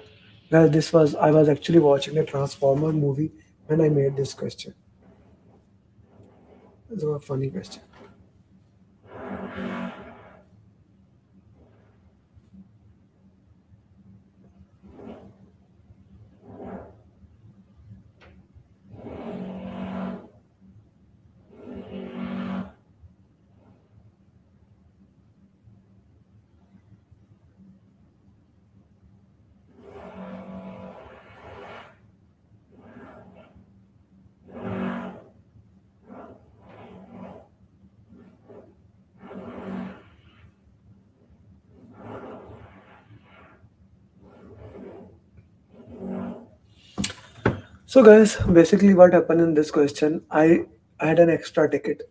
Speaker 1: guys, this was I was actually watching the Transformer movie when I made this question. This was a funny question. So, guys, basically, what happened in this question? I had an extra ticket.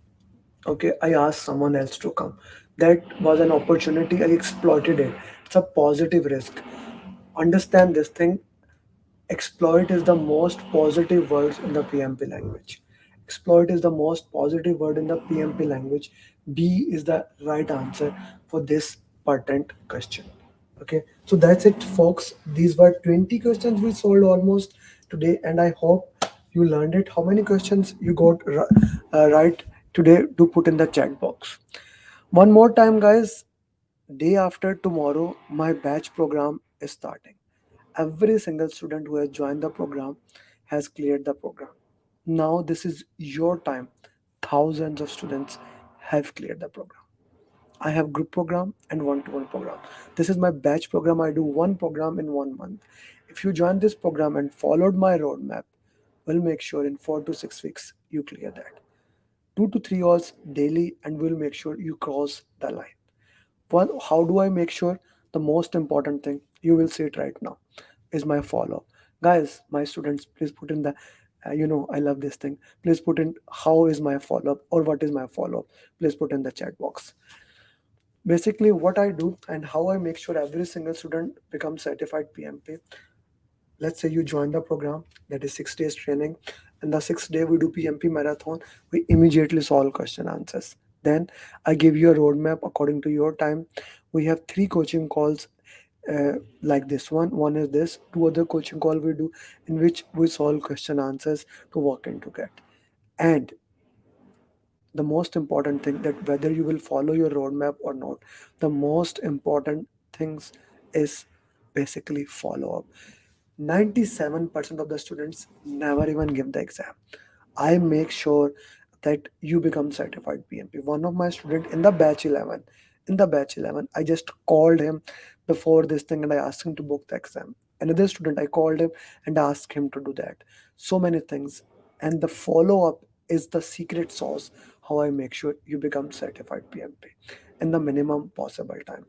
Speaker 1: Okay, I asked someone else to come. That was an opportunity. I exploited it. It's a positive risk. Understand this thing. Exploit is the most positive word in the PMP language. Exploit is the most positive word in the PMP language. B is the right answer for this pertinent question. Okay, so that's it, folks. These were 20 questions we solved almost today, and I hope you learned it. How many questions you got right today? To put in the chat box. One more time, guys. Day after tomorrow, my batch program is starting. Every single student who has joined the program has cleared the program. Now this is your time. Thousands of students have cleared the program. I have group program and one-to-one program. This is my batch program. I do one program in 1 month. If you join this program and followed my roadmap, we'll make sure in 4 to 6 weeks you clear that. 2 to 3 hours daily, and we'll make sure you cross the line. One, how do I make sure? The most important thing, you will see it right now, is my follow. Guys, my students, please put in the, I love this thing. Please put in how is my follow up or what is my follow up. Please put in the chat box. Basically, what I do and how I make sure every single student becomes certified PMP. Let's say you join the program, that is 6 days training, and the 6th day we do PMP marathon. We immediately solve question answers. Then I give you a roadmap according to your time. We have 3 coaching calls like this one is this, 2 other coaching call we do in which we solve question answers to walk into get. And the most important thing, that whether you will follow your roadmap or not, the most important things is basically follow up. 97% of the students never even give the exam. I make sure that you become certified PMP. One of my student in the batch 11, I just called him before this thing and I asked him to book the exam. Another student, I called him and asked him to do that. So many things. And the follow up is the secret sauce how I make sure you become certified PMP in the minimum possible time.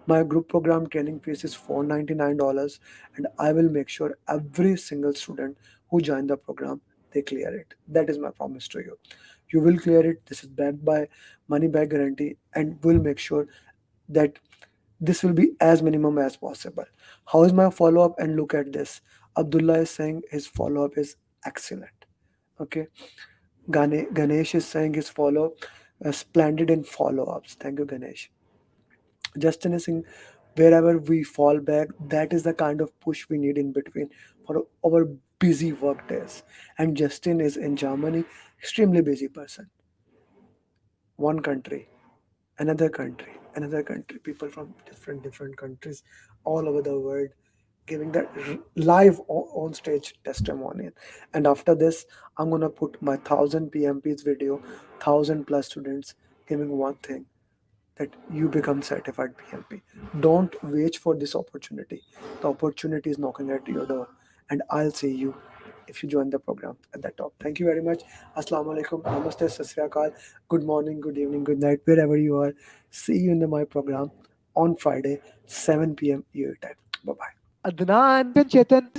Speaker 1: My group program training fees is $499, and I will make sure every single student who join the program they clear it. That is my promise to you. You will clear it. This is backed by money back guarantee, and we'll make sure that this will be as minimum as possible. How is my follow up? And look at this. Abdullah is saying his follow up is excellent. Okay. Ganesh is saying his follow splendid in follow ups. Thank you, Ganesh. Justin is saying wherever we fall back, that is the kind of push we need in between for our busy work days. And Justin is in Germany, extremely busy person. One country, another country, people from different countries all over the world giving that live on stage testimonial. And after this, I'm gonna put my 1,000 PMP's video, 1,000 plus students giving one thing, that you become certified PMP. Don't wait for this opportunity. The opportunity is knocking at your door, and I'll see you if you join the program at the top. Thank you very much. Assalamu alaikum. Namaste, Sat Sri Akal. Good morning, good evening, good night, wherever you are. See you in my program on Friday, 7 p.m. your time. Bye bye. Adnan, Chetan,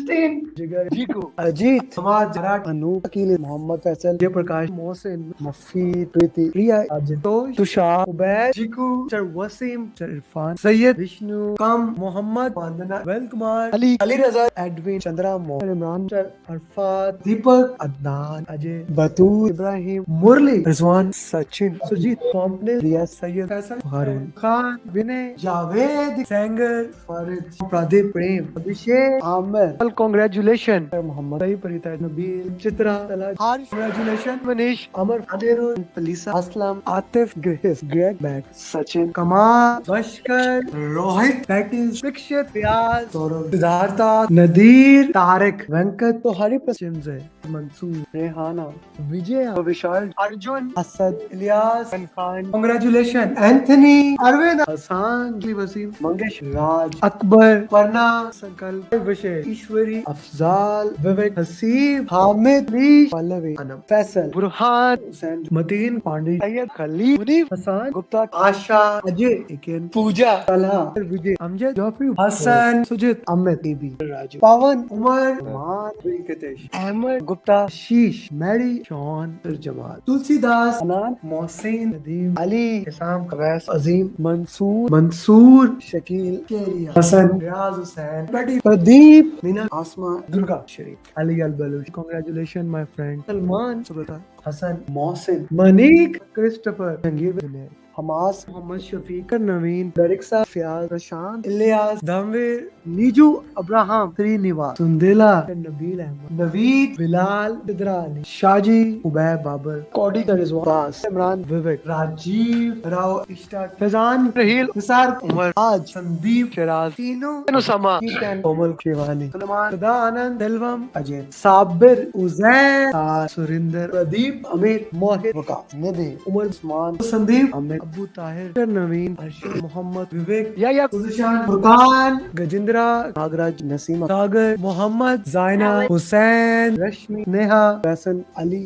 Speaker 1: Jigar, Jiku, Ajit, Samad, Jarat, Anoop, Akil, Mohammad Faisal, Jay Prakash, Mohsin, Mafi, Priti, Priya, Ajitosh, Tushar, Ubaid, Jiku, Sir Wasim, Sir Irfan, Sayyid, Vishnu, Kam, Mohammad, Vandana, Vel Kumar, Ali Raza, Edwin, Chandra, Mohammed, Imran, Sir Arfat, Deepak, Adnan, Ajay, Batul, Ibrahim, Murli, Rizwan, Sachin, Sujit, Complex, Riya, Sayyid, Faisal, Harun, Khan, Vinay, Javed, Sanger, Farid, Pradeep, Prem, Abhishek, Amer. Well, congratulations, Muhammad. Sahi Parita, Nabil, Chitra, Talaj, Harish, congratulations, Manish, Amar, Adirul, Palisa, Aslam, Atif, Grace, Greg, Matt, Sachin, Kamal, Bashkar, Rohit, Patis, Vikshit, Vyas, Saurabh, Siddhartha, Nadir, Tarek, Venkat, तो हरी प्रसिम्स है, मंसूर, रेहाना, विजय, विशाल, Arjun, Asad, Ilyas, Khan, congratulations, Anthony, Arvind, Hasan, Wasim, Mangesh, राज, अकबर, परना, संकल्प, विषय, ईश्वरी, अफजाल, विवेक, हसीब, हामिद, रीश, पल्लवी, अनम, फैसल, बुरहान, हुसैन, मतीन, पांडे, सैयद, खलील, मुनीफ, हसन, गुप्ता, आशा, अजय, इकेन, पूजा, तलहा, विजय, अमजद, जाफरी, हसन, सुजित, अमित, बीबी, राजू, पवन, उमर, मान, वेंकटेश, अहमद, गुप्ता, शीश, Mary, Shawn, Jamal, Tulsidas, अनान, Mohsin, Nadeem, Ali, Hisam, Awais, अजीम, मंसूर, शकील, केरिया, हसन, रियाज हुसैन, प्रदीप, मीना, आसमा, दुर्गा, शरीफ, अली अल Baloch, congratulations my friend, Salman, Subrata, Hasan, Mohsin, मनीक, Christopher, Jangir, Hamas, Mohammad Shafiq, नवीन, दरिक्सा, फियाज, प्रशांत, Ilyas, धमवीर, Niju, Abraham, Srinivas, सुंदेला, Nabeel Ahmad, Naveed, Bilal, इदरानी, Shaji, Ubaid, Babar, कौडी, Rizwan, Imran, विवेक, राजीव, राव, इश्ताक, फैजान, रहील, निसार, उमर, आज, संदीप, शिराज, तीनों, नुसमा, कीर्तन, कोमल, शिवानी, सलमान, सदा, आनंद, दिलवम, अजय, साबिर, उजैर, सुरिंदर, प्रदीप, अमीर, मोहित, वकास, निधि, उमर, उस्मान, संदीप, अमित, अबू ताहिर, नवीन, अर्शद, मोहम्मद, विवेक, या गुलशान, फुरकान, गजेंद्रा, नागराज, नसीमा, सागर, मोहम्मद, जायना, हुसैन, रश्मि, नेहा, फैसल, अली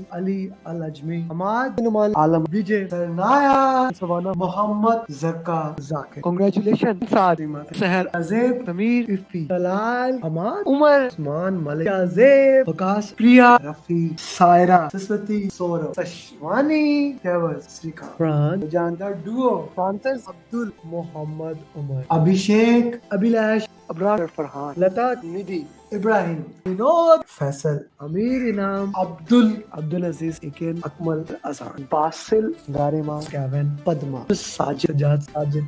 Speaker 1: अल अजमी, हमाद, नुमान, आलम, विजय, सरनाया, सवाना, मोहम्मद, जक्का, जाकिर, कांग्रेचुलेशन, सादिमा, सहर, अजेब, समीर, इफ्ती, तलाल, हमाद, उमर, उस्मान, मलिक, अजेब, वकास, प्रिया, रफी, सायरा, सरस्वती, सौरभ, सशवानी, केवल, श्रीकांत, प्राण, जानदार, Duo, Francis, Abdul, Mohammad, Umar, Abhishek, Abhilash, Abrar, Farhan, Lata, Nidhi, Ibrahim, Vinod, Faisal, Amir Inam, Abdul Aziz, Ikin, Akmal, Azan, Basil, Garima, Kevin, Padma, Sajid,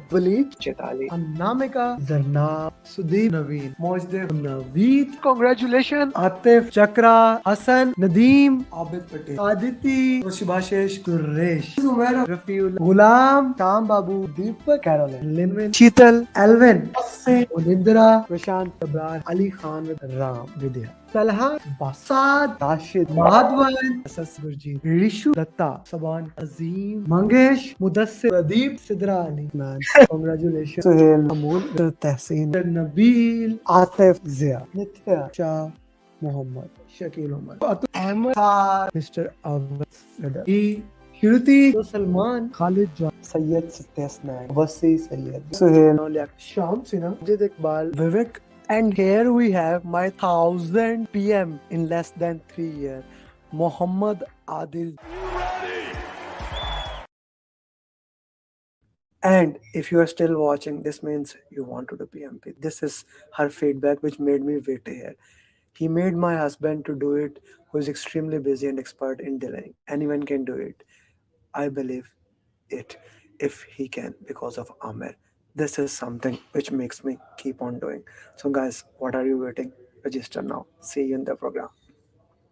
Speaker 1: Waleed, Chetali, Anamika, Zarnab, Sudeep, Naveen, Mojdev, Naveed. Congratulations, Atif, Chakra, Hassan, Nadeem, Abid Patel, Aditi, Shibashesh, Suresh, Zumaira, Rafiul, Gulam, Tam Babu, Deepak, Caroline, Linwin, Sheetal, Alvin, Asse, Unindra, Prashant, Abrar, Ali Khan with Ram, Vidya. Talha, Basad, Rashid, Madhavan, Asas Gurjeet, Rishu, Datta, Saban, Azim, Mangesh, Mudassir, Pradeep, Sidra Ali. Man, congratulations. Suhail, Amul, Tehseen, Nabil, Atif, Zia, Nithya, Shah, Muhammad, Shakil Umar, Amer, Mr. Awad, E. Shruti, Salman, Khalid John, Syed Satyasnaik, Wasi Syed, Suhail, Sham Sinha, Jid Iqbal, Vivek. And here we have my 1000 PM in less than 3 years, Muhammad Adil. And if you are still watching, this means you want to do PMP. This is her feedback, which made me wait here. He made my husband to do it, who is extremely busy and expert in delaying. Anyone can do it. I believe it if he can because of Amer. This is something which makes me keep on doing. So, guys, what are you waiting? Register now. See you in the program.